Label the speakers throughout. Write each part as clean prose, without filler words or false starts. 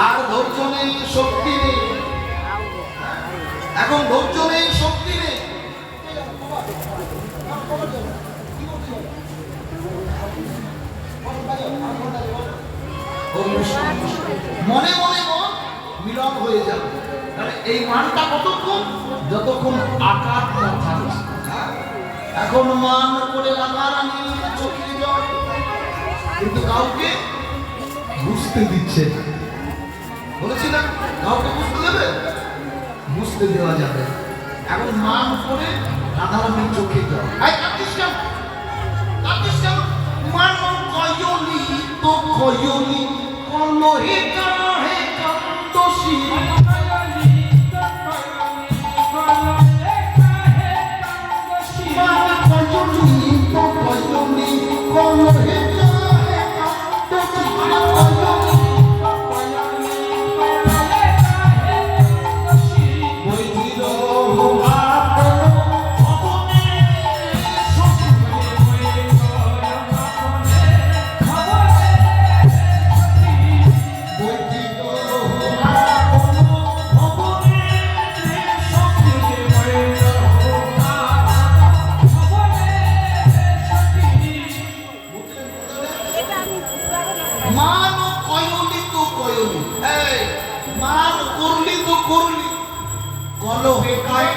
Speaker 1: আর ধৈর্য নেই, শক্তি নেই। এখন ধৈর্য নেই, শক্তি নেই। মনে মনে মন মিলন হয়ে যাবে। এই মানটা কতক্ষণ? যতক্ষণ আকার না থাকছে। এখন মান করে রাগারাগি, চোখে জল, কিন্তু কাউকে বুঝতে দিচ্ছে না। বলেছি না, কাউকে বুঝতে দেবে? বুঝতে দেওয়া যাবে। এখন মান করে রাগারাগি, চোখে জল। মান কয়নি তো কয়নি, কলহে কাহে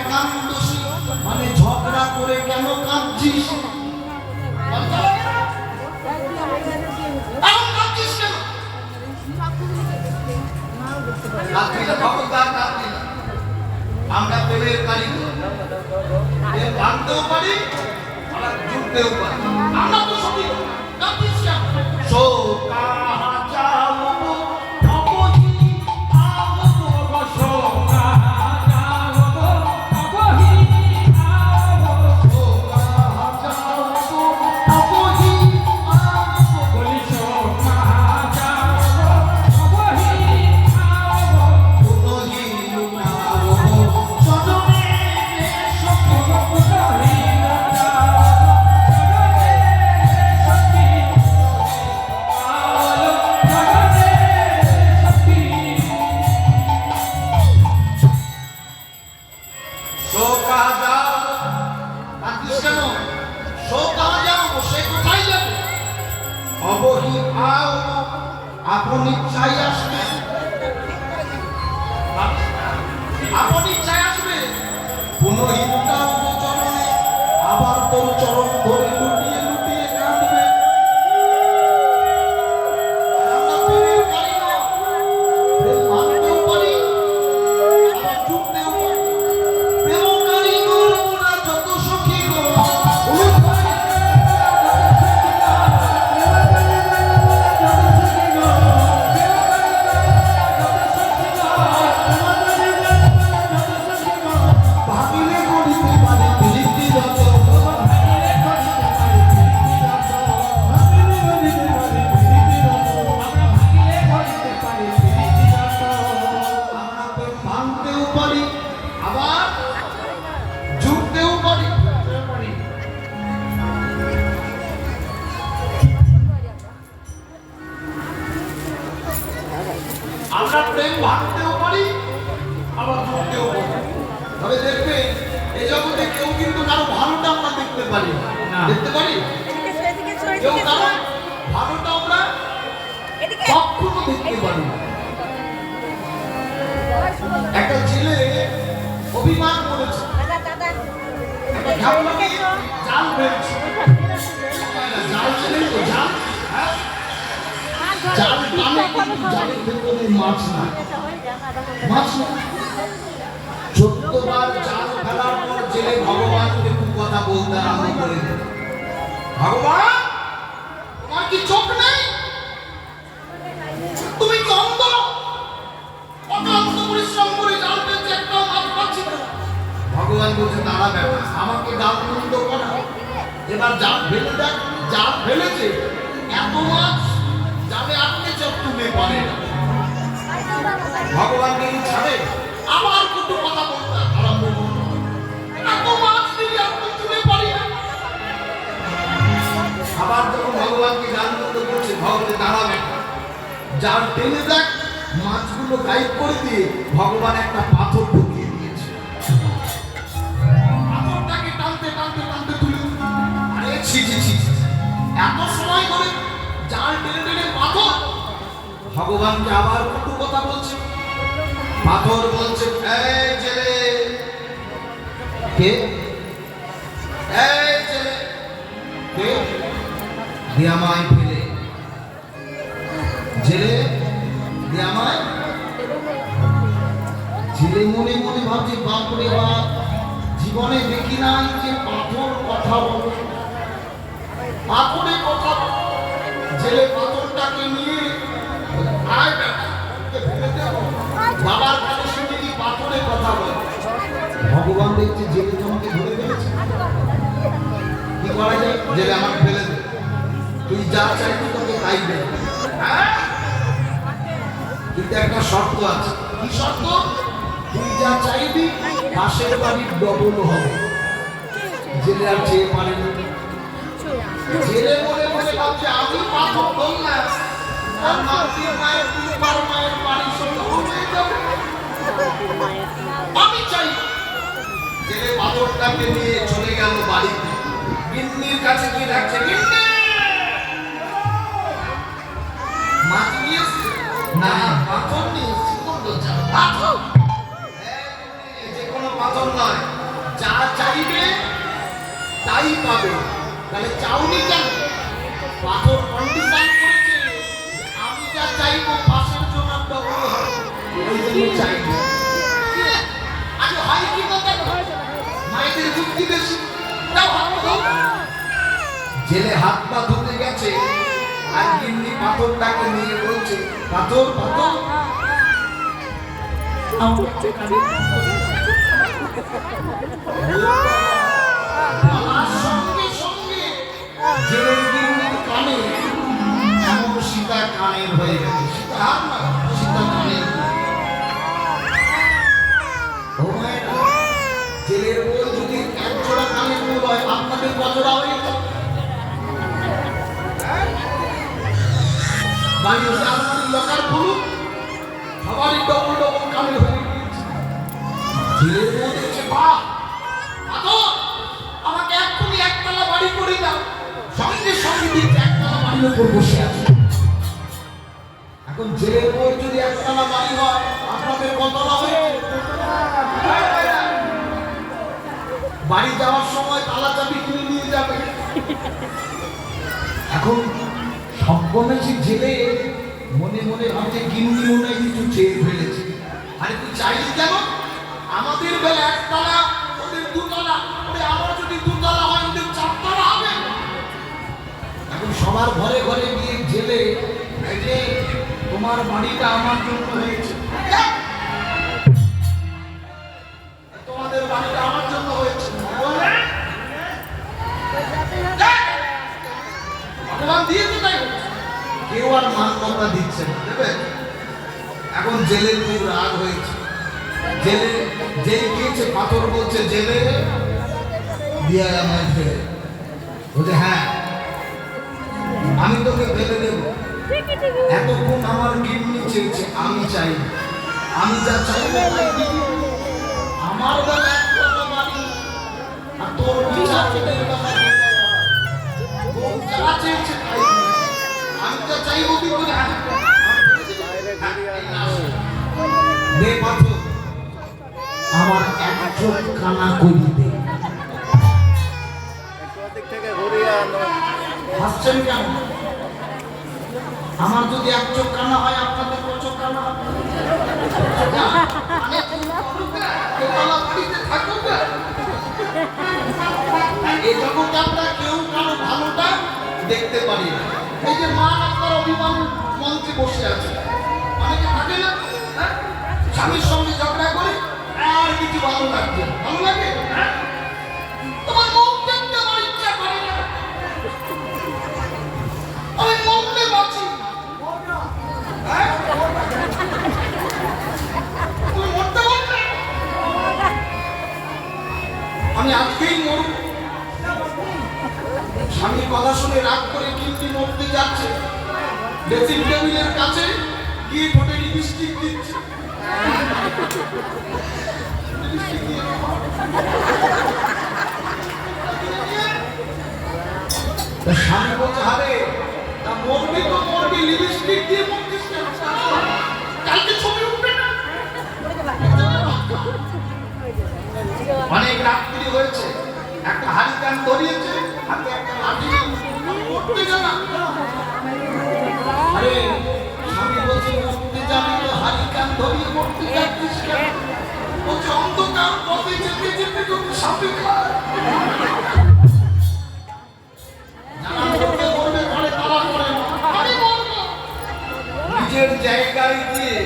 Speaker 1: কান্দসি। মানে ঝগড়া করে কেন কাঁদছিস? আমরা প্রেমের কারিগর, ভাঙতেও পারি আবার জুটতেও পারি। আমরা তো সবই কাঁদছিস কেন? আপন ইচ্ছায় আসবে, আপন ইচ্ছায় আসবে। পুনহিনটা চরণে আবার তোর চরণ ধরে লুটিয়ে লুটিয়ে কাঁদবে। আমরা প্রেমের কারিগর, প্রেম ভাঙতেও পারি আবার জুটতেও পারি। প্রেম কারিগর মোরা যত সখী গো, আমরা প্রেম ভাঙতেও পারি আবার জুটতেও পারি। তবে দেখবে এই জগতে কেউ কিন্তু কারো ভালোটা আমরা দেখতে পারি না। দেখতে পারি কেউ কারো ভালোটা আমরা কখনো দেখতে পারি না। একটা ছেলে অভিমান করেছে, একটা ঘাবলাকে জাল ফেলছে। জাল ছেলে তো জাল, জাল টানে কিন্তু জালের ভেতরে মাছ না, মাছ না। 14 বার জাল ফেলার পর জেলে ভগবানকে কথা বলতে আরম্ভ করে দিল। ভগবান, তোমার কি চোখ নেই? তুমি কি অন্ধ? অক্লান্ত পরিশ্রম করে জাল ফেলছে, একটা মাছ পাচ্ছি না। ভগবান বলছে, দাঁড়া ব্যাটা, আমাকে গাল বন্ধ করা, এবার জাল ফেলে দেখ। জাল ফেলেছে, এত মাছ জালে আটকে চোখ তুলে পারে না। ভগবানকে ছাড়ে আবার কত কথা বলতে আরম্ভ করল। এত মাছ দিলে আপনি তুলে পারি না। আবার যখন ভগবানকে গাল বন্ধ করছে, ভগবান দাঁড়াবে, জাল টেনে দেখ মাছগুলো গায়েব করে দিয়ে ভগবান একটা পাথর ঢুকিয়ে দিয়েছে। পাথরটাকে টানতে টানতে টানতে তুলে, আরে ছি ছি ছি, এত সময় ধরে জাল টেনে টেনে পাথর। ভগবানকে আবার কটু কথা বলছে। পাথর বলছে, এই ছেলে কে, এই ছেলে কে, দিয়ামায় ফেলে, জেলে দিয়ামায়। জেলে মনে মনে ভাবছে, বাপরে বাপ, জীবনে দেখি নাই যে পাথর কথা বলে, পাথরে কথা বলে। জেলে পাথরটাকে নিয়ে আয় বেটা, ফেলে দেব। বাবার কাছে শুনে কি পাথরে কথা বলে। ভগবান দেখছে জেলে তোমাকে ধরে ফেলেছে, কি করা যায়? জেলে আমাকে ফেলে দে, তুই যা চাইবি তোকে তাই দেবে। কিন্তু একটা শর্ত আছে। কি শর্ত? তুই যা চাইবি পাশের বাড়ির ডবল হবে। জেলে আর চেয়ে পারে না। জেলে মনে মনে ভাবছে, আমি পাথর বললাম আর মাটির মায়ের দুবার মায়ের বাড়ির সঙ্গে হয়ে যাবে, আমি চাই। জেলে পাথরটাকে নিয়ে চলে গেল বাড়িতে। গিন্নির কাছে গিয়ে ডাকছে, গিন্নি মাছ নিয়ে এসছে? না, পাথর নিয়ে এসছি। পাথর? যে কোনো পাথর নয়, যা চাইবে তাই পাবে। তাহলে চাউনি কেন? পাথর কন্ডিশন করেছে, আমি যা চাইবো পাশের জন্য ডবল হবে, ওই জন্য চাইবো। আগে হয় কি বলতে, মায়েদের বুদ্ধি বেশি। দাও হাত দাও। জেলে হাত পা ধুতে গেছে, আর গিন্নি পাথরটাকে নিয়ে বলছে, পাথর পাথর সঙ্গে সঙ্গে জেলের গিন্নির কানে এমন সীতা কানের হয়ে গেছে। সীতা হাত না, সীতা কানের। জেলের বই যদি এক জোড়া কানের বই হয়, আপনাদের কজোড়া হয়ে গেল? বাড়ির আলমারি লকার খুলুন, সবারই ডবল ডবল কানের হয়ে গিয়েছে। জেলের বই দেখছে, বাহ পাথর, আমাকে এক্ষুনি একতলা বাড়ি করে দাও। সঙ্গে সঙ্গে দিচ্ছে একতলা বাড়ির উপর বসে আছে। এখন জেলের বই যদি একতলা বাড়ি হয়, আপনাদের কতলা হয়েছে? বাড়ি যাওয়ার সময় তালা চাবি কিনে নিয়ে যাবে। এখন সব্যনাশী জেলে মনে মনে ভাবছে, গিন্নি মনে হয় কিছু চেয়ে ফেলেছে। আরে তুই চাইলি কেন? আমাদের বেলা একতলা, ওদের দুতলা, আমার যদি দুতলা হয় ওদের চারতলা হবে। এখন সবার ঘরে ঘরে গিয়ে জেলে, এই যে তোমার বাড়িটা আমার জন্য হয়েছে, তোমাদের বাড়িটা আমার জন্য হয়েছে, ভগবান দিয়েছে তাই কেউ আর মান্যতা দিচ্ছে না, দেবে। এখন জেলের খুব রাগ হয়েছে। জেলে যেই গিয়েছে, পাথর বলছে, জেলে দিয়া আমায় ফেলে। বলছে, হ্যাঁ আমি তোকে ফেলে দেব। এতক্ষণ আমার গিন্নি চেয়েছে, আমি চাই, আমি যা চাইবো তাই দিবি। আমার বেলা একতলা বাড়ি, আর তোর বিচার যা চেয়েছে তাই, আমি যা চাইবো দিব। দে পাথর, আমার এক চোখ কানা করি দে। হাসছেন কেন? আমার যদি এক চোখ কানা হয়, আপনাদের কত চোখ কানা হবে? এই জগতে আমরা কেউ কারো ভালোটা দেখতে পারি না। এই যে মা আপনার অভিমান মঞ্চে বসে আছে, অনেকে থাকে না, স্বামীর সঙ্গে ঝগড়া করে আর কিছু ভালো লাগছে, ভালো লাগে তোমার মুখ দেখতে আমার ইচ্ছা করে না, আমি মরতে বাঁচি, তুমি মরতে পারবে, আমি আজকেই মরব। স্বামীর কথা শুনে রাগ করে কিন্তু মরতে যাচ্ছে, ড্রেসিং টেবিলের কাছে গিয়ে ঠোঁটে লিপস্টিক দিচ্ছে। স্বামী বলছে, আরে তা মরবি তো মরবি, লিপস্টিক দিয়ে মরছিস কেন? কালকে ছবি উঠবে না। অনেক রাত্রি হয়েছে, একটা হারিকেন ধরিয়েছে, হাতে একটা লাঠি, উঠতে জানা। আরে স্বামী বলছে, উঠতে জানি তো হারিকেন ধরিয়ে মরতে যাচ্ছিস কেন? বলছে, অন্ধকার পথে যেতে যেতে যদি সাপে খায়, যারা মরবে মরবে, ঘরে তারা করে না। আমি মরবো। নিজের জায়গায় গিয়ে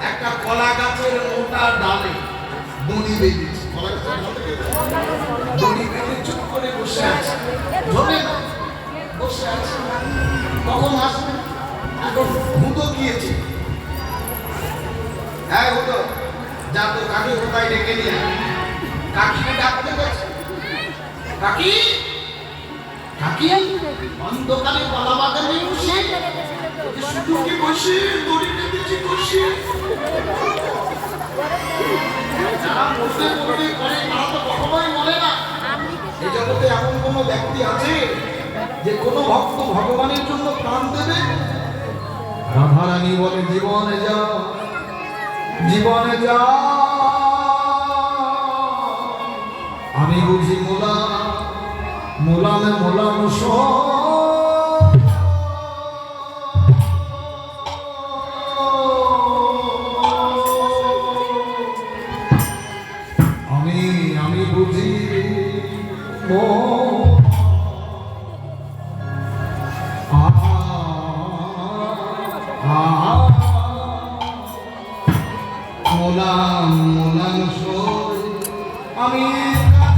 Speaker 1: একটা কলা গাছের মোটা ডালে দড়ি বেঁধেছে, কলা গাছের ডালে দড়ি বেঁধে চুপ করে বসে আছে, ধরে না বসে আছে। কখন আসবে? এখন ভূতো গিয়েছে। হ্যাঁ ভূতো, যা তো কাকি কোথায় ডেকে নিয়ে কাকিকে ডাকতে গেছে। কাকি কাকি অন্ধকারে কলা বাগানে বসে শুধু কি বসে দড়ি বেঁধেছি বসে। যারা মরতে মরতে করে তারা তো কখনোই মরে না। এই জগতে এমন কোন ব্যক্তি আছে যে কোন ভক্ত ভগবানের জন্য প্রাণ দেবে? রাধারানী বলে, জীবনে যা জীবনে যা, আমি বুঝি মোলামে মোলাম আমি বুঝি মোলাম মোলাম আমি কাজ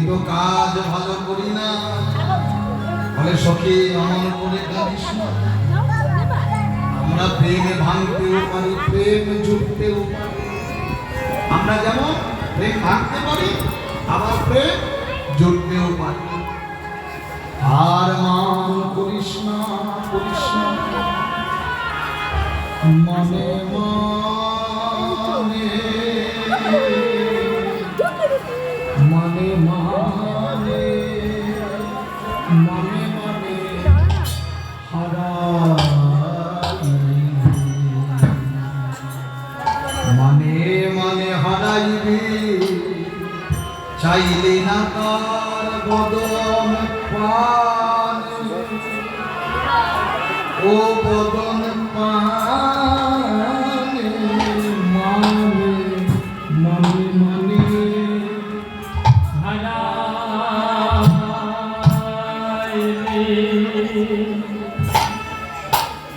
Speaker 1: তো কাজ ভালো করি না বলে সখী অমন করে কাঁদিস না। আমরা প্রেমে ভাঙতেও পারি, প্রেম জুটতেও পারি। আমরা যেমন প্রেম ভাঙতে পারি, আবার প্রেম জুটতেও পারি। আর মান করিস না করিস না, মনে মানে মানে মানে মানে মানে মানে মানে হারাইবি, চাইলে না তার বদন পান, ও বদন পান মানে মানে মানে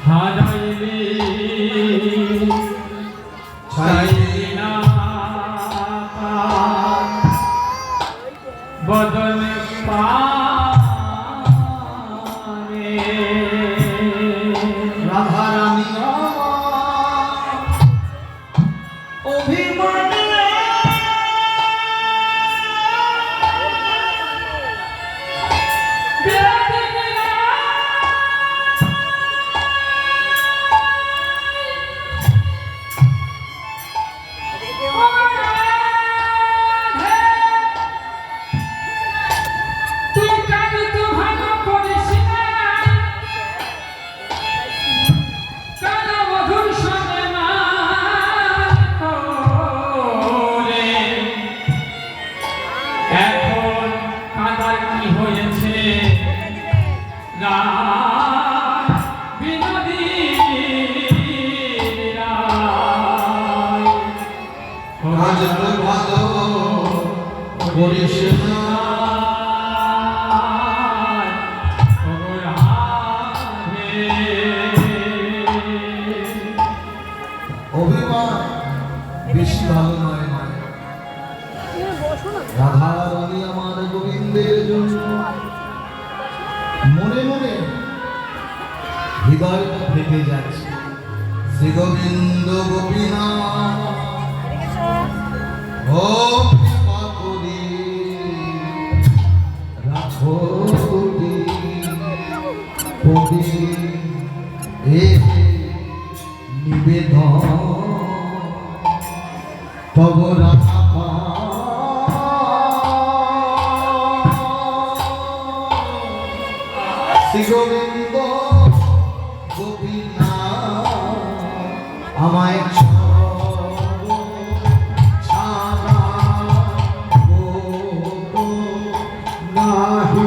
Speaker 2: হারাইলি চাইলি না বদন পানে।
Speaker 1: রাধারানী অভিমানে আজ তো ভালো করিস না অভিমান বেশি ভালো নয় রাধা রানী আমার গোবিন্দের জন্য মনে মনে হৃদয়টা ফেটে যাচ্ছে শ্রী গোবিন্দ গোপীনাথ ও কৃপা করে রাখো দুটি পদে এ নিবেদন তব রাধা শ্রী গোবিন্দ গোপীনাথ আমায় ছাড়া নাহি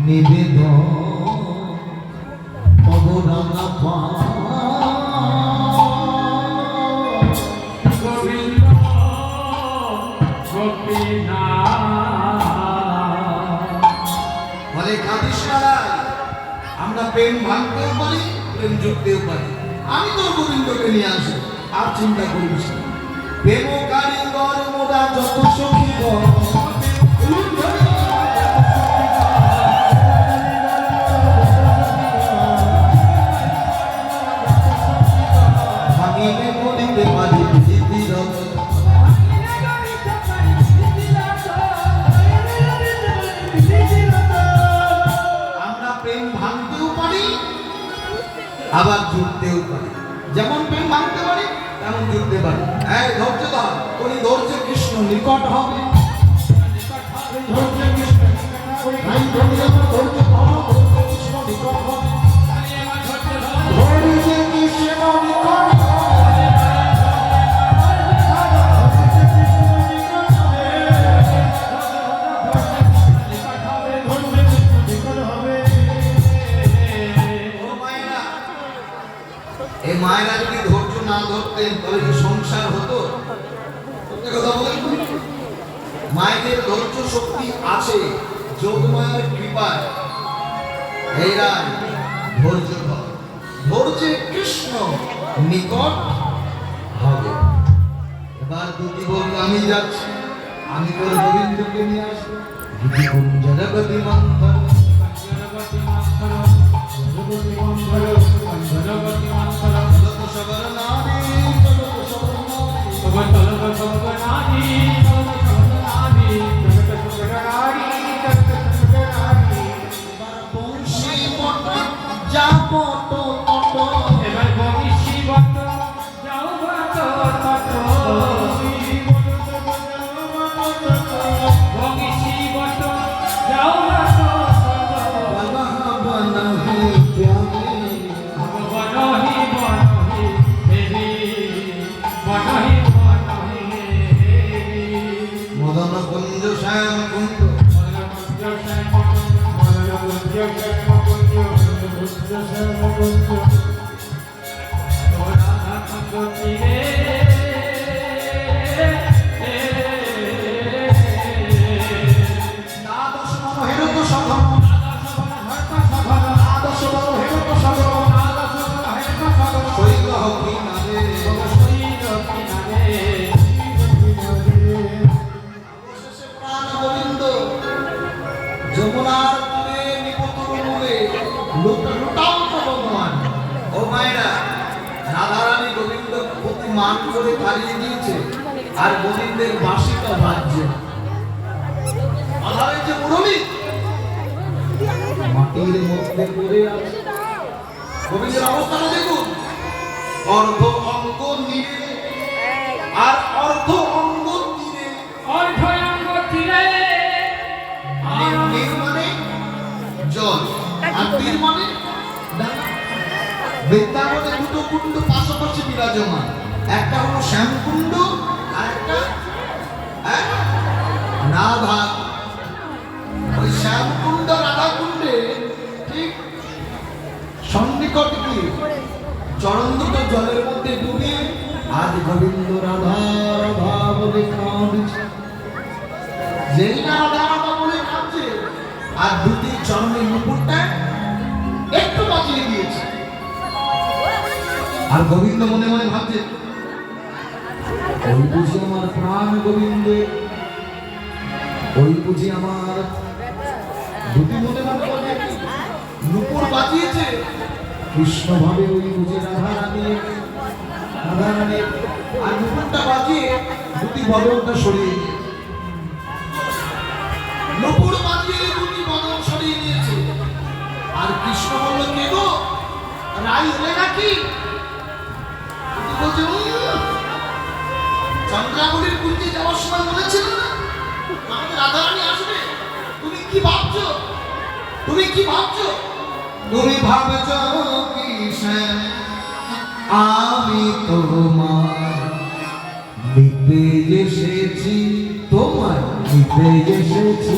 Speaker 1: নিবেদন তব রাধা
Speaker 2: গোবিন্দ গোপীনাথ
Speaker 1: বলে কাঁদিস না রায়, আমরা প্রেম ভাঙতেও পারি প্রেম জুড়তেও পারি আমি তোর গোবিন্দকে নিয়ে আসবো আর চিন্তা করিস না প্রেম কারিগর মোরা যত সখী ভাঙিলে করিতে পারি প্রীতিরত আমরা প্রেম ভাঙতেও পারি আবার জুড়তেও পারি যেমন প্রেম ভাঙতে পারি তেমন জুড়তে পারি এই ধৈর্য ধর তোর ধৈর্য কৃষ্ণ নিকট হবে ধৈর্য কৃষ্ণ এই ধৈর্য ধৈর্য ধর ধৈর্য কৃষ্ণ নিকট হবে ধৈর্য কৃষ্ণ নিকট এই মায়েরা যদি ধৈর্য না ধরতেন তবে কি সংসার হতো সত্যি কথা বলেন মায়েদের ধৈর্য শক্তি আছে যোগমায়ের কৃপায় এই রায় ধৈর্য ধর ধৈর্যে কৃষ্ণ নিকট হবে এবার দুটি বলল আমি যাচ্ছি আমি তোর গোবিন্দকে নিয়ে আসবো জগৎপতি মন্থন মদন কুঞ্জ শ্যাম কুঞ্জ যমুনার তীরে নিপতুর মূলে লুটাও তো ভগবান মায়েরা, রাধারানী গোবিন্দ প্রতি মান করে তাড়িয়ে দিয়েছে, আর গোবিন্দের বাঁশিটা বাজছে। আধারে যে মুরলী মাটির মধ্যে পড়ে আছে। গোবিন্দের অবস্থাটা দেখুন, অর্ধ অঙ্গ নীড়ে আর অর্ধ অঙ্গ তীরে।
Speaker 2: অর্ধয়ঙ্গ তীরে
Speaker 1: নীর মানে জল, আর তীর মানে ডাঙা। বৃন্দাবনে দুটো কুণ্ড পাশাপাশি বিরাজমান, একটা হলো শ্যামকুণ্ড আর একটা রাধা। ওই শ্যামকুণ্ড রাধা কুণ্ডে ঠিক সন্নিকটে গিয়ে চরণ দুটো জলের মধ্যে ডুবিয়ে আজ গোবিন্দ রাধা রাধা বলে কাঁদছে। যেই না রাধা রাধা বলে কাঁদছে, আর দুটি চরণের নুপুরটা একটু বাঁচিয়ে দিয়েছে। আর গোবিন্দ মনে মনে ভাবছে, ওই বুঝি আমার প্রাণ গোবিন্দ, ওই বুঝি আমার দুটি মনে মনে বলে নুপুর বাঁচিয়েছে। কৃষ্ণ ভাবে ওই বুঝি রাধা রানী আর নুপুরটা বাঁচিয়ে দুটি বদনটা সরিয়ে দিয়েছে। নুপুর বাঁচিয়ে দুটি বদন সরিয়ে দিয়েছে। আর কৃষ্ণ বলল, কে গো, রাই হলে নাকি? বলছে, চন্দ্রাবলীর কুঞ্জে যাওয়ার সময় বলেছিল না আমাদের রাধারানী আসবে। তুমি কি ভাবছো? তুমি কি ভাবছো? তুমি ভাবছো কি আমি তোমার নিতে এসেছি, তোমার নিতে এসেছি।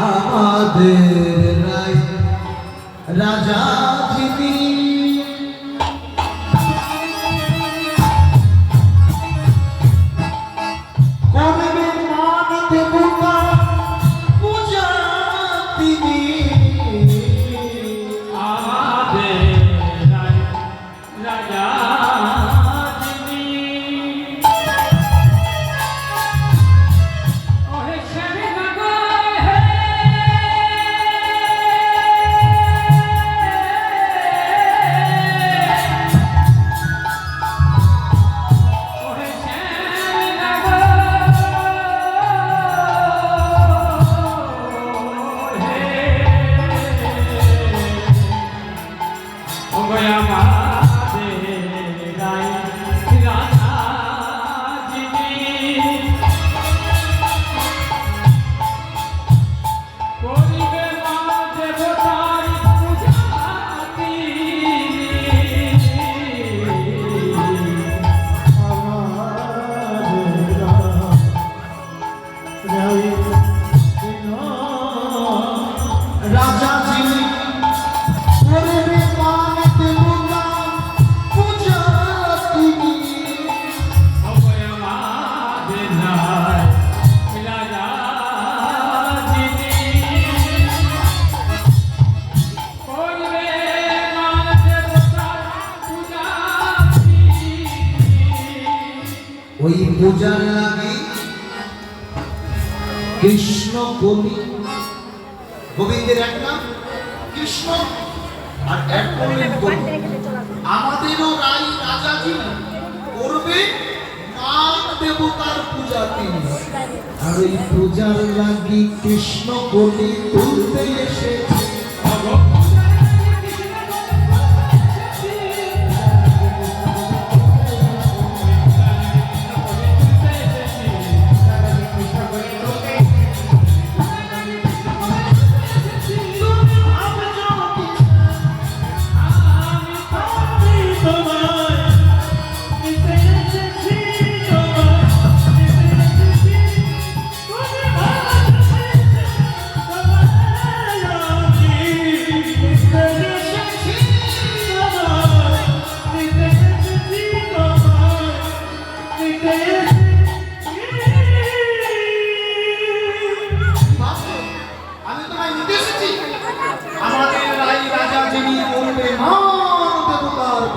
Speaker 1: আমাদের রাজা যিনি, করবে মান দেবতা পূজা তিনি।
Speaker 2: আমাদের রাজা যিনি, ওহে শ্যামে নগর হে, ওহে শ্যামে নগর হে, ওগো আমাদের রাজা যিনি, করিবে মা দেবতার পূজা
Speaker 1: রাজা যিনি, করবে মান দেবতা পূজা তিনি।
Speaker 2: ওগো আমাদের রাজা যিনি, করিবে মা দেবতার পূজা।
Speaker 1: ওই পূজার লাগে কৃষ্ণ কলি। গোবিন্দের এক নাম কৃষ্ণ আর এক করলেন কলি। আমাদেরও রাই রাজা যিনি, করবে মান দেবতার পূজা তিনি। আর ওই পূজার লাগি কৃষ্ণ কলি তুলতে এসেছে।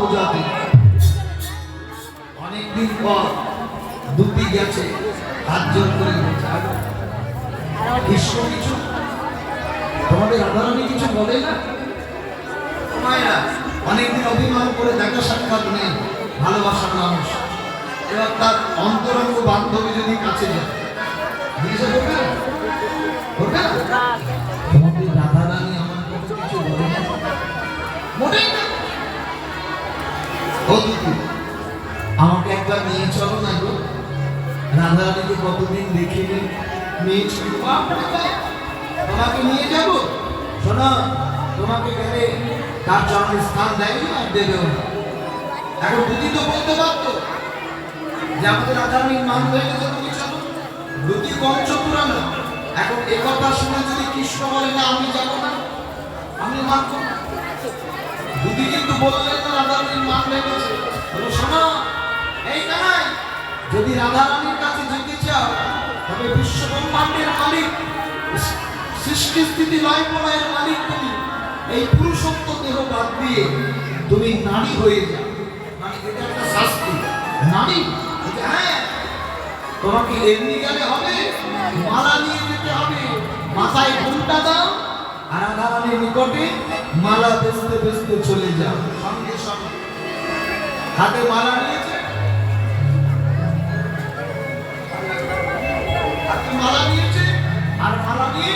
Speaker 1: বোঝাতে। অনেকদিন পর দুটি গেছে, হাত জোর করে বলছে, কৃষ্ণ কিছু তোমাদের রাধারানী কিছু বলে না? মায়েরা অনেকদিন অভিমান করে দেখা সাক্ষাৎ নেই, ভালোবাসার মানুষ, এবার তার অন্তরঙ্গ বান্ধবী যদি কাছে যায়, জিজ্ঞাসা করবে না? করবে না? তোমাদের রাধারানী আমার কাছে কিছু বলে না? মোটেই না। ও দিদি, আমাকে একবার নিয়ে চলো না গো, রাধারানীকে কতদিন দেখিনি, নিয়ে চলো। তোমাকে নিয়ে যাব, শোনো, তোমাকে গেলে তার চরণে স্থান দেয় না, আর দেবেও না। এখন দুটি তো বলতে পারতো যে আমাদের রাধারানীর মান হয়ে গেছে, তুমি চলো। দুটি কম চতুরা না। এখন এ কথা শুনে যদি কৃষ্ণ বলে না আমি যাব না, আমি মানব না। দুটি কিন্তু বললেন না রাধারানীর মান হয়ে গেছে। বলো শোনো, এই নাই, যদি রাধারানীর কাছে যেতে চাও তবে বিশ্ব ব্রহ্মাণ্ডের মালিক, সৃষ্টি স্থিতি লয় প্রলয়ের মালিক তুমি, এই পুরুষত্ব দেহ বাদ দিয়ে তুমি নারী হয়ে যাও। মানে এটা একটা শাস্তি, নারী। হ্যাঁ, তোমাকে এমনি গেলে হবে, মালা নিয়ে যেতে হবে, মাথায় ঘুমটা দাও, আর রাধারানীর নিকটে মালা বেচতে বেচতে চলে যাও। সঙ্গে সঙ্গে হাতে মালা নিয়েছে, হাতে মালা নিয়েছে, আর মালা নিয়ে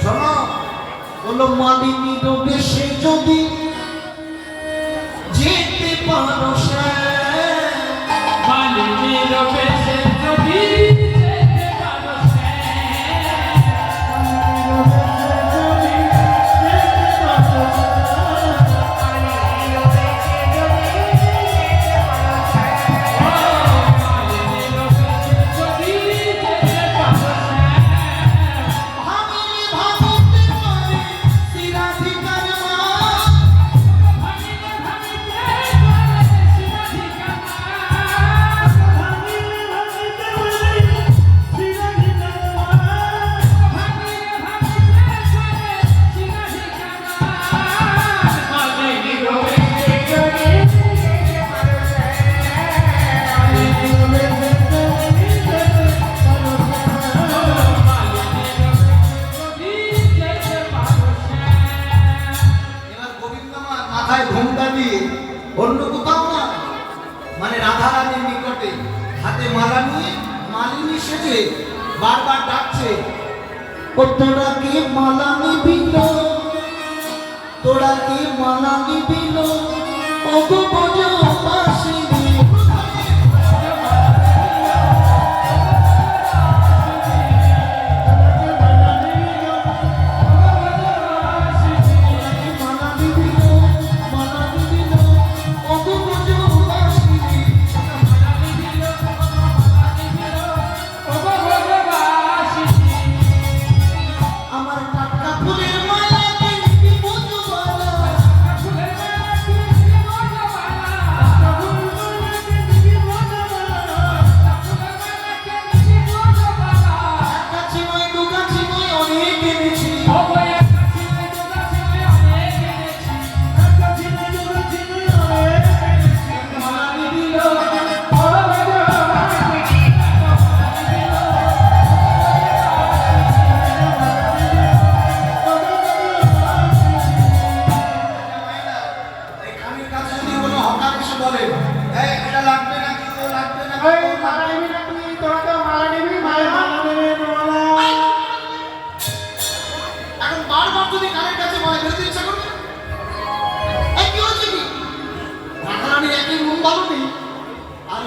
Speaker 1: শোনো, বললো মালিনীর বেশে যদি যেতে পারো,
Speaker 2: মালিনীর বেশে যদি যেতে পারো,
Speaker 1: মাথায় ঘোমটা দিয়ে অন্য কোথাও না, মানে রাধারানীর নিকটে হাতে মালা নিয়ে মালিনী সেজে বারবার ডাকছে, ও তোরা কে মালা নিবিল, তোরা কে মালা নিবিল, ও গো বজো বাঁশি।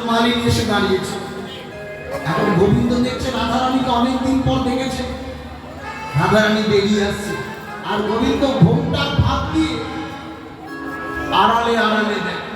Speaker 1: মালিনী এসে দাঁড়িয়েছে। এখন গোবিন্দ দেখছে রাধারানীকে অনেকদিন পর দেখেছে, রাধারানী বেরিয়ে আসছে, আর গোবিন্দ ঘোমটার ভাত দিয়ে আড়ালে আড়ালে দেখে।